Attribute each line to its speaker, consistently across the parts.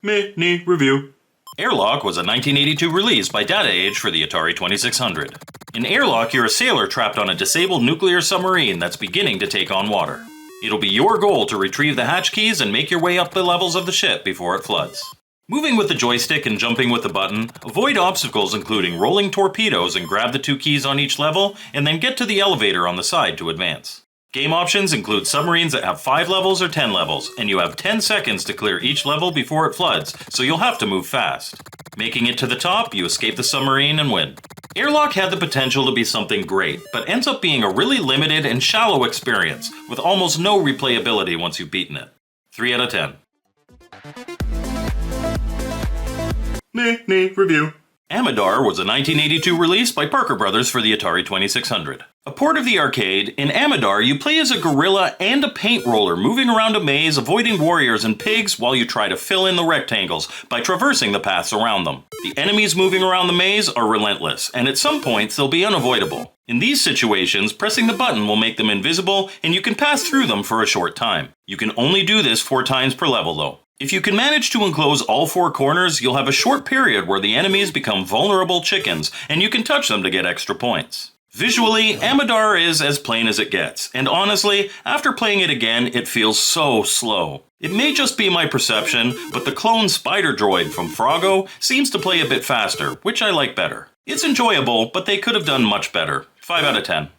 Speaker 1: Mini review. Airlock was a 1982 release by Data Age for the Atari 2600. In Airlock, you're a sailor trapped on a disabled nuclear submarine that's beginning to take on water. It'll be your goal to retrieve the hatch keys and make your way up the levels of the ship before it floods. Moving with the joystick and jumping with the button, avoid obstacles including rolling torpedoes and grab the 2 keys on each level, and then get to the elevator on the side to advance. Game options include submarines that have 5 levels or 10 levels, and you have 10 seconds to clear each level before it floods, so you'll have to move fast. Making it to the top, you escape the submarine and win. Airlock had the potential to be something great, but ends up being a really limited and shallow experience, with almost no replayability once you've beaten it. 3 out of 10. Mini review. Amidar was a 1982 release by Parker Brothers for the Atari 2600. A port of the arcade, in Amidar you play as a gorilla and a paint roller moving around a maze avoiding warriors and pigs while you try to fill in the rectangles by traversing the paths around them. The enemies moving around the maze are relentless, and at some points they'll be unavoidable. In these situations, pressing the button will make them invisible and you can pass through them for a short time. You can only do this 4 times per level though. If you can manage to enclose all 4 corners, you'll have a short period where the enemies become vulnerable chickens, and you can touch them to get extra points. Visually, Amidar is as plain as it gets, and honestly, after playing it again, it feels so slow. It may just be my perception, but the clone spider droid from Froggo seems to play a bit faster, which I like better. It's enjoyable, but they could have done much better. 5 out of 10.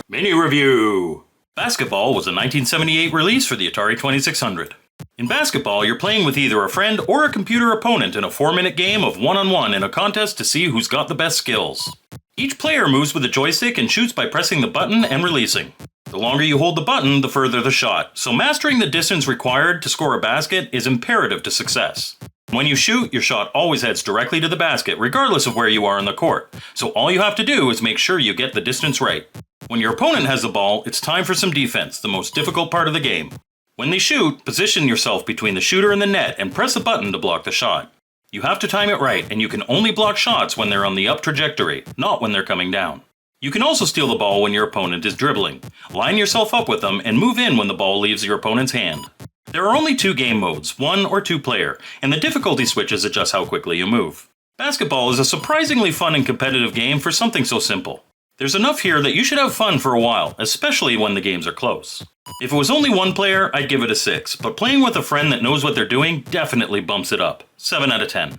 Speaker 1: Mini review. Basketball was a 1978 release for the Atari 2600. In basketball, you're playing with either a friend or a computer opponent in a 4-minute game of one-on-one in a contest to see who's got the best skills. Each player moves with a joystick and shoots by pressing the button and releasing. The longer you hold the button, the further the shot, so mastering the distance required to score a basket is imperative to success. When you shoot, your shot always heads directly to the basket, regardless of where you are in the court, so all you have to do is make sure you get the distance right. When your opponent has the ball, it's time for some defense, the most difficult part of the game. When they shoot, position yourself between the shooter and the net and press the button to block the shot. You have to time it right, and you can only block shots when they're on the up trajectory, not when they're coming down. You can also steal the ball when your opponent is dribbling. Line yourself up with them and move in when the ball leaves your opponent's hand. There are only 2 game modes, 1 or 2 player, and the difficulty switches adjust how quickly you move. Basketball is a surprisingly fun and competitive game for something so simple. There's enough here that you should have fun for a while, especially when the games are close. If it was only 1 player, I'd give it a 6, but playing with a friend that knows what they're doing definitely bumps it up. 7 out of 10.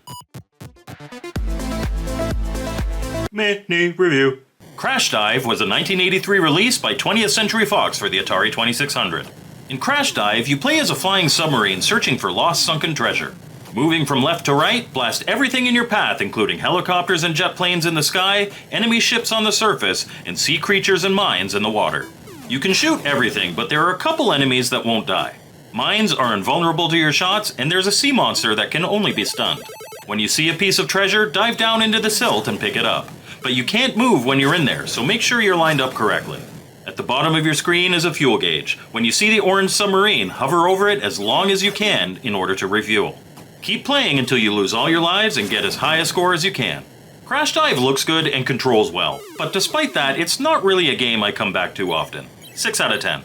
Speaker 1: Mini review. Crash Dive was a 1983 release by 20th Century Fox for the Atari 2600. In Crash Dive, you play as a flying submarine searching for lost sunken treasure. Moving from left to right, blast everything in your path, including helicopters and jet planes in the sky, enemy ships on the surface, and sea creatures and mines in the water. You can shoot everything, but there are a couple enemies that won't die. Mines are invulnerable to your shots, and there's a sea monster that can only be stunned. When you see a piece of treasure, dive down into the silt and pick it up. But you can't move when you're in there, so make sure you're lined up correctly. At the bottom of your screen is a fuel gauge. When you see the orange submarine, hover over it as long as you can in order to refuel. Keep playing until you lose all your lives and get as high a score as you can. Crash Dive looks good and controls well, but despite that, it's not really a game I come back to often. 6 out of 10.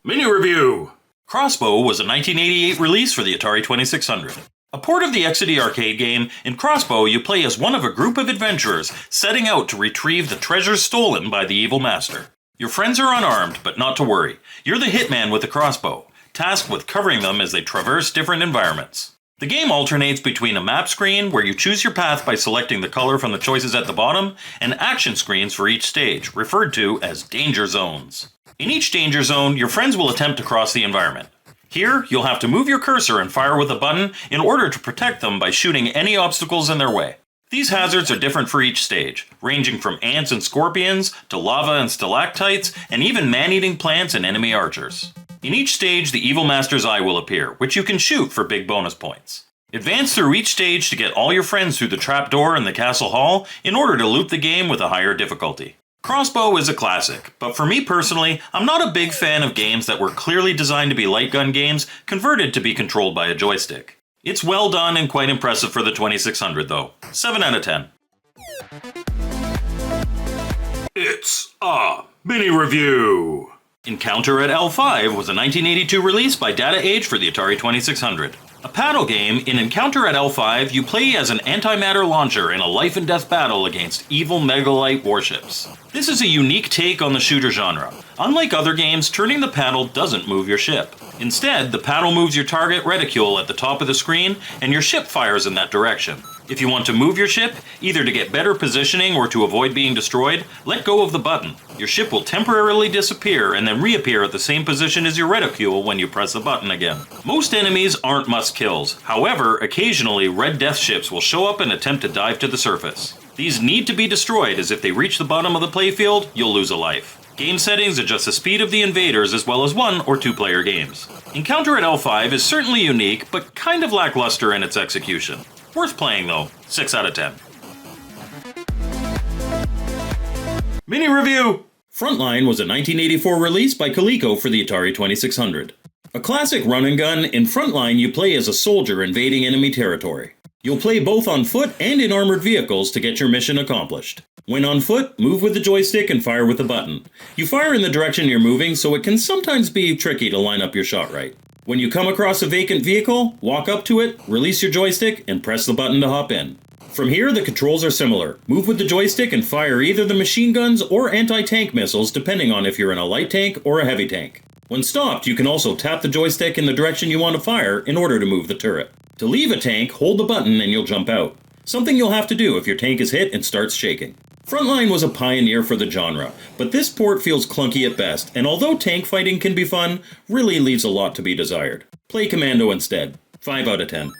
Speaker 1: Mini review. Crossbow was a 1988 release for the Atari 2600. A port of the Exidy arcade game, in Crossbow you play as one of a group of adventurers setting out to retrieve the treasures stolen by the evil master. Your friends are unarmed, but not to worry. You're the hitman with the crossbow, tasked with covering them as they traverse different environments. The game alternates between a map screen, where you choose your path by selecting the color from the choices at the bottom, and action screens for each stage, referred to as danger zones. In each danger zone, your friends will attempt to cross the environment. Here, you'll have to move your cursor and fire with a button in order to protect them by shooting any obstacles in their way. These hazards are different for each stage, ranging from ants and scorpions, to lava and stalactites, and even man-eating plants and enemy archers. In each stage, the Evil Master's eye will appear, which you can shoot for big bonus points. Advance through each stage to get all your friends through the trapdoor in the castle hall in order to loot the game with a higher difficulty. Crossbow is a classic, but for me personally, I'm not a big fan of games that were clearly designed to be light gun games converted to be controlled by a joystick. It's well done and quite impressive for the 2600 though. 7 out of 10. It's a mini review. Encounter at L5 was a 1982 release by Data Age for the Atari 2600. A paddle game, in Encounter at L5, you play as an antimatter launcher in a life-and-death battle against evil megalite warships. This is a unique take on the shooter genre. Unlike other games, turning the paddle doesn't move your ship. Instead, the paddle moves your target reticule at the top of the screen, and your ship fires in that direction. If you want to move your ship, either to get better positioning or to avoid being destroyed, let go of the button. Your ship will temporarily disappear and then reappear at the same position as your reticule when you press the button again. Most enemies aren't must-kills. However, occasionally red death ships will show up and attempt to dive to the surface. These need to be destroyed, as if they reach the bottom of the playfield, you'll lose a life. Game settings adjust the speed of the invaders as well as 1 or 2 player games. Encounter at L5 is certainly unique, but kind of lackluster in its execution. Worth playing though, 6 out of 10. Mini Review! Frontline was a 1984 release by Coleco for the Atari 2600. A classic run and gun, in Frontline you play as a soldier invading enemy territory. You'll play both on foot and in armored vehicles to get your mission accomplished. When on foot, move with the joystick and fire with the button. You fire in the direction you're moving, so it can sometimes be tricky to line up your shot right. When you come across a vacant vehicle, walk up to it, release your joystick, and press the button to hop in. From here, the controls are similar. Move with the joystick and fire either the machine guns or anti-tank missiles, depending on if you're in a light tank or a heavy tank. When stopped, you can also tap the joystick in the direction you want to fire in order to move the turret. To leave a tank, hold the button and you'll jump out. Something you'll have to do if your tank is hit and starts shaking. Frontline was a pioneer for the genre, but this port feels clunky at best, and although tank fighting can be fun, really leaves a lot to be desired. Play Commando instead. 5 out of 10.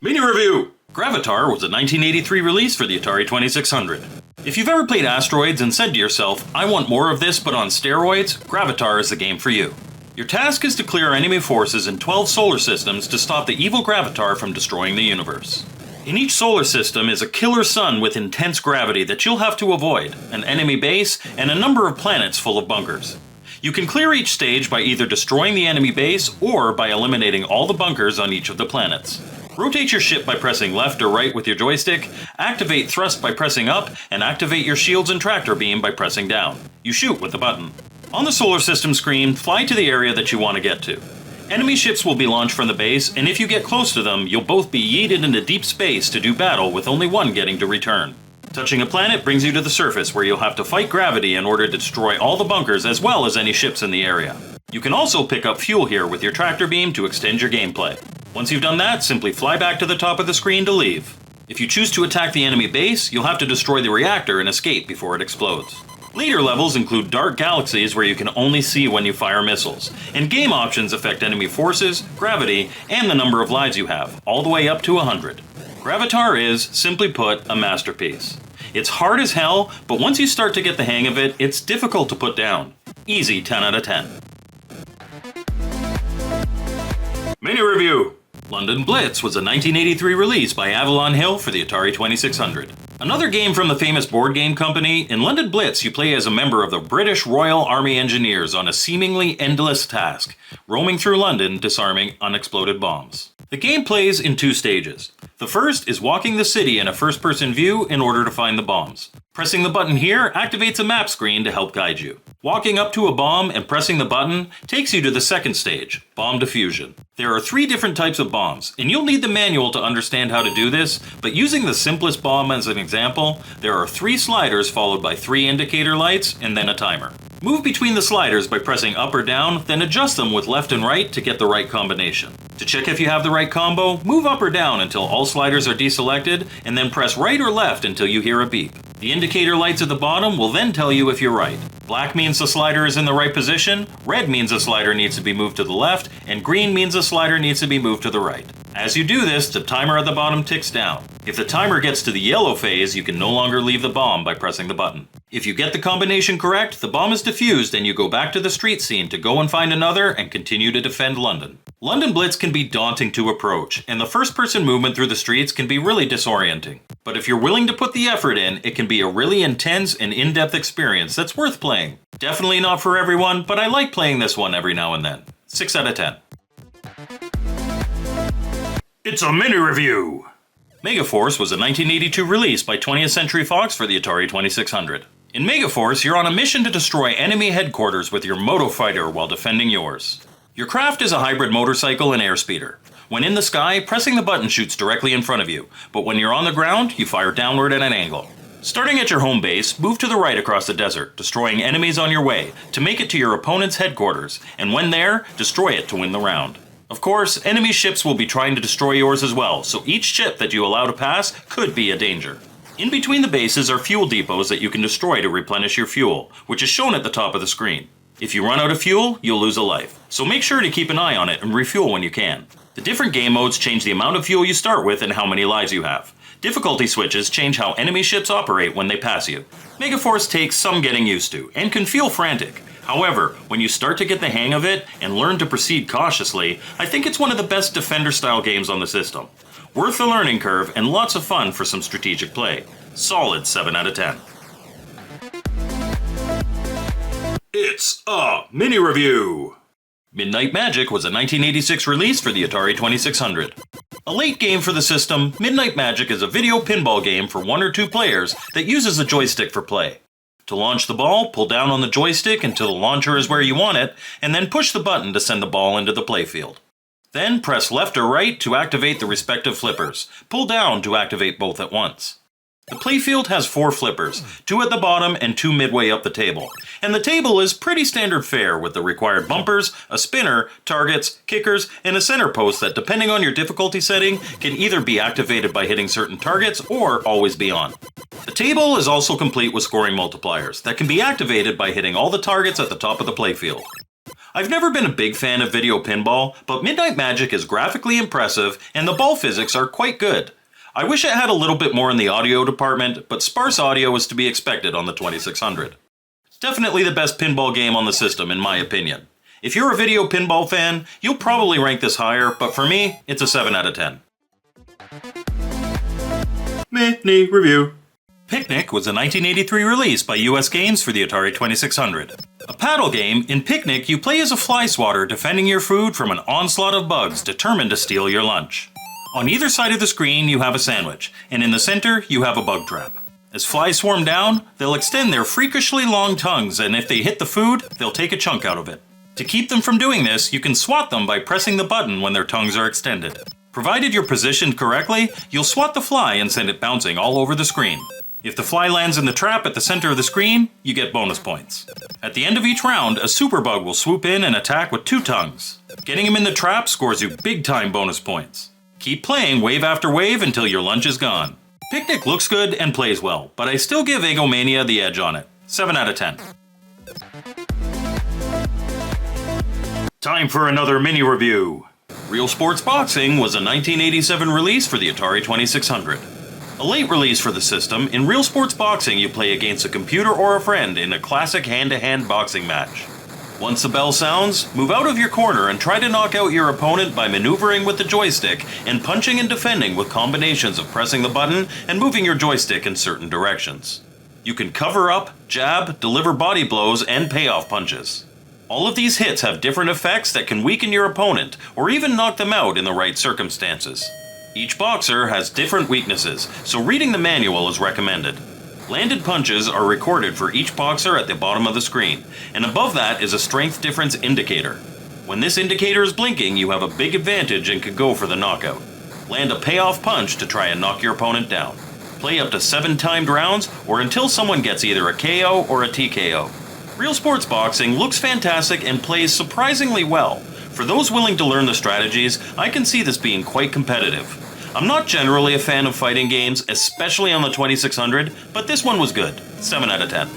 Speaker 1: Mini Review! Gravitar was a 1983 release for the Atari 2600. If you've ever played Asteroids and said to yourself, I want more of this but on steroids, Gravitar is the game for you. Your task is to clear enemy forces in 12 solar systems to stop the evil Gravitar from destroying the universe. In each solar system is a killer sun with intense gravity that you'll have to avoid, an enemy base, and a number of planets full of bunkers. You can clear each stage by either destroying the enemy base or by eliminating all the bunkers on each of the planets. Rotate your ship by pressing left or right with your joystick, activate thrust by pressing up, and activate your shields and tractor beam by pressing down. You shoot with the button. On the solar system screen, fly to the area that you want to get to. Enemy ships will be launched from the base, and if you get close to them, you'll both be yeeted into deep space to do battle with only one getting to return. Touching a planet brings you to the surface, where you'll have to fight gravity in order to destroy all the bunkers as well as any ships in the area. You can also pick up fuel here with your tractor beam to extend your gameplay. Once you've done that, simply fly back to the top of the screen to leave. If you choose to attack the enemy base, you'll have to destroy the reactor and escape before it explodes. Later levels include dark galaxies where you can only see when you fire missiles, and game options affect enemy forces, gravity, and the number of lives you have, all the way up to 100. Gravitar is, simply put, a masterpiece. It's hard as hell, but once you start to get the hang of it, it's difficult to put down. Easy 10 out of 10. Mini Review! London Blitz was a 1983 release by Avalon Hill for the Atari 2600. Another game from the famous board game company, in London Blitz you play as a member of the British Royal Army Engineers on a seemingly endless task, roaming through London disarming unexploded bombs. The game plays in 2 stages. The first is walking the city in a first-person view in order to find the bombs. Pressing the button here activates a map screen to help guide you. Walking up to a bomb and pressing the button takes you to the second stage, bomb diffusion. There are 3 different types of bombs, and you'll need the manual to understand how to do this, but using the simplest bomb as an example, there are 3 sliders followed by 3 indicator lights and then a timer. Move between the sliders by pressing up or down, then adjust them with left and right to get the right combination. To check if you have the right combo, move up or down until all sliders are deselected, and then press right or left until you hear a beep. The indicator lights at the bottom will then tell you if you're right. Black means the slider is in the right position, red means the slider needs to be moved to the left, and green means the slider needs to be moved to the right. As you do this, the timer at the bottom ticks down. If the timer gets to the yellow phase, you can no longer leave the bomb by pressing the button. If you get the combination correct, the bomb is defused and you go back to the street scene to go and find another and continue to defend London. London Blitz can be daunting to approach, and the first-person movement through the streets can be really disorienting. But if you're willing to put the effort in, it can be a really intense and in-depth experience that's worth playing. Definitely not for everyone, but I like playing this one every now and then. 6 out of 10. It's a mini review! Megaforce was a 1982 release by 20th Century Fox for the Atari 2600. In Megaforce, you're on a mission to destroy enemy headquarters with your Moto Fighter while defending yours. Your craft is a hybrid motorcycle and airspeeder. When in the sky, pressing the button shoots directly in front of you, but when you're on the ground, you fire downward at an angle. Starting at your home base, move to the right across the desert, destroying enemies on your way to make it to your opponent's headquarters, and when there, destroy it to win the round. Of course, enemy ships will be trying to destroy yours as well, so each ship that you allow to pass could be a danger. In between the bases are fuel depots that you can destroy to replenish your fuel, which is shown at the top of the screen. If you run out of fuel, you'll lose a life, so make sure to keep an eye on it and refuel when you can. The different game modes change the amount of fuel you start with and how many lives you have. Difficulty switches change how enemy ships operate when they pass you. Megaforce takes some getting used to, and can feel frantic. However, when you start to get the hang of it and learn to proceed cautiously, I think it's one of the best Defender-style games on the system. Worth the learning curve and lots of fun for some strategic play. Solid 7 out of 10. It's a mini review! Midnight Magic was a 1986 release for the Atari 2600. A late game for the system, Midnight Magic is a video pinball game for 1 or 2 players that uses a joystick for play. To launch the ball, pull down on the joystick until the launcher is where you want it, and then push the button to send the ball into the playfield. Then press left or right to activate the respective flippers. Pull down to activate both at once. The playfield has 4 flippers, 2 at the bottom and 2 midway up the table. And the table is pretty standard fare with the required bumpers, a spinner, targets, kickers, and a center post that, depending on your difficulty setting, can either be activated by hitting certain targets or always be on. The table is also complete with scoring multipliers that can be activated by hitting all the targets at the top of the playfield. I've never been a big fan of video pinball, but Midnight Magic is graphically impressive and the ball physics are quite good. I wish it had a little bit more in the audio department, but sparse audio is to be expected on the 2600. Definitely the best pinball game on the system in my opinion. If you're a video pinball fan, you'll probably rank this higher, but for me, it's a 7 out of 10. Mini review. Picnic was a 1983 release by US Games for the Atari 2600. A paddle game, in Picnic you play as a fly swatter defending your food from an onslaught of bugs determined to steal your lunch. On either side of the screen you have a sandwich, and in the center you have a bug trap. As flies swarm down, they'll extend their freakishly long tongues, and if they hit the food, they'll take a chunk out of it. To keep them from doing this, you can swat them by pressing the button when their tongues are extended. Provided you're positioned correctly, you'll swat the fly and send it bouncing all over the screen. If the fly lands in the trap at the center of the screen, you get bonus points. At the end of each round, a superbug will swoop in and attack with 2 tongues. Getting him in the trap scores you big-time bonus points. Keep playing wave after wave until your lunch is gone. Picnic looks good and plays well, but I still give Egomania the edge on it. 7 out of 10. Time for another mini review. Real Sports Boxing was a 1987 release for the Atari 2600. A late release for the system, in Real Sports Boxing you play against a computer or a friend in a classic hand-to-hand boxing match. Once the bell sounds, move out of your corner and try to knock out your opponent by maneuvering with the joystick and punching and defending with combinations of pressing the button and moving your joystick in certain directions. You can cover up, jab, deliver body blows, and payoff punches. All of these hits have different effects that can weaken your opponent or even knock them out in the right circumstances. Each boxer has different weaknesses, so reading the manual is recommended. Landed punches are recorded for each boxer at the bottom of the screen, and above that is a strength difference indicator. When this indicator is blinking, you have a big advantage and can go for the knockout. Land a payoff punch to try and knock your opponent down. Play up to 7 timed rounds or until someone gets either a KO or a TKO. Real Sports Boxing looks fantastic and plays surprisingly well. For those willing to learn the strategies, I can see this being quite competitive. I'm not generally a fan of fighting games, especially on the 2600, but this one was good. 7 out of 10.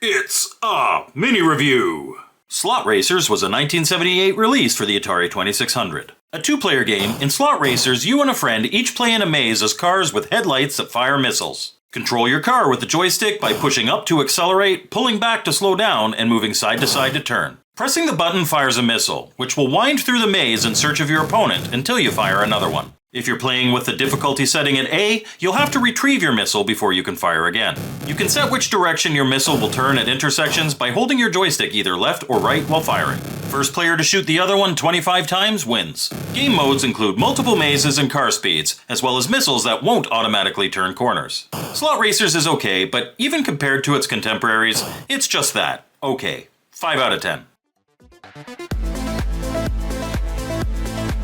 Speaker 1: It's a mini review. Slot Racers was a 1978 release for the Atari 2600. A 2-player game, in Slot Racers you and a friend each play in a maze as cars with headlights that fire missiles. Control your car with the joystick by pushing up to accelerate, pulling back to slow down, and moving side to side to turn. Pressing the button fires a missile, which will wind through the maze in search of your opponent until you fire another one. If you're playing with the difficulty setting at A, you'll have to retrieve your missile before you can fire again. You can set which direction your missile will turn at intersections by holding your joystick either left or right while firing. First player to shoot the other one 25 times wins. Game modes include multiple mazes and car speeds, as well as missiles that won't automatically turn corners. Slot Racers is okay, but even compared to its contemporaries, it's just that, okay. 5 out of 10.